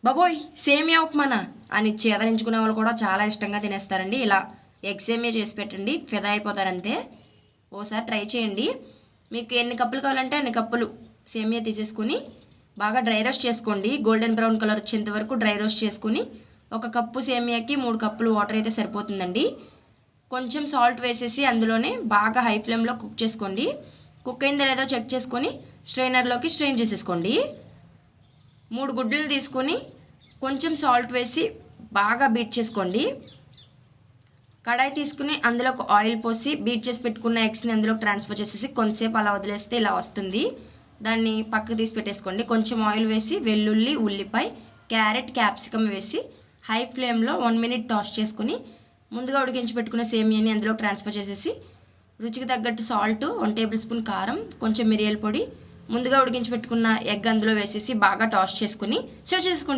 బాబోయ్ సేమియా ఉప్మానా అని చేదరించుకునే వాళ్ళు కూడా చాలా ఇష్టంగా తినేస్తారండి. ఇలా ఎగ్ సేమియా చేసి పెట్టండి, ఫిదా అయిపోతారు అంతే. ఓసారి ట్రై చేయండి. మీకు ఎన్ని కప్పులు కావాలంటే అన్ని కప్పులు సేమియా తీసేసుకుని బాగా డ్రై రోస్ట్ చేసుకోండి. గోల్డెన్ బ్రౌన్ కలర్ వచ్చేంత వరకు డ్రై రోస్ట్ చేసుకుని 1 కప్పు సేమియాకి 3 కప్పులు వాటర్ అయితే సరిపోతుందండి. కొంచెం సాల్ట్ వేసేసి అందులోనే బాగా హై ఫ్లేమ్లో కుక్ చేసుకోండి. కుక్ అయిందో లేదో చెక్ చేసుకొని స్ట్రైనర్లోకి స్ట్రెయిన్ చేసేసుకోండి. 3 గుడ్డలు తీసుకొని కొంచెం సాల్ట్ వేసి బాగా బీట్ చేసుకోండి. కడాయి తీసుకుని అందులో ఆయిల్ పోసి బీట్ చేసి పెట్టుకున్న ఎగ్స్ని అందులో ట్రాన్స్ఫర్ చేసేసి కొంతసేపు అలా వదిలేస్తే ఇలా వస్తుంది. దాన్ని పక్కకు తీసి పెట్టేసుకోండి. కొంచెం ఆయిల్ వేసి వెల్లుల్లి, ఉల్లిపాయ, క్యారెట్, క్యాప్సికమ్ వేసి హై ఫ్లేమ్లో 1 మినిట్ టాస్ చేసుకుని ముందుగా ఉడికించి పెట్టుకున్న సేమియాని అందులో ట్రాన్స్ఫర్ చేసేసి రుచికి తగ్గట్టు సాల్ట్, 1 టేబుల్ స్పూన్ కారం, కొంచెం మిరియాల పొడి, ముందుగా ఉడికించి పెట్టుకున్న ఎగ్ అందులో వేసేసి బాగా టాస్ చేసుకుని సర్వ్ చేసుకోండి.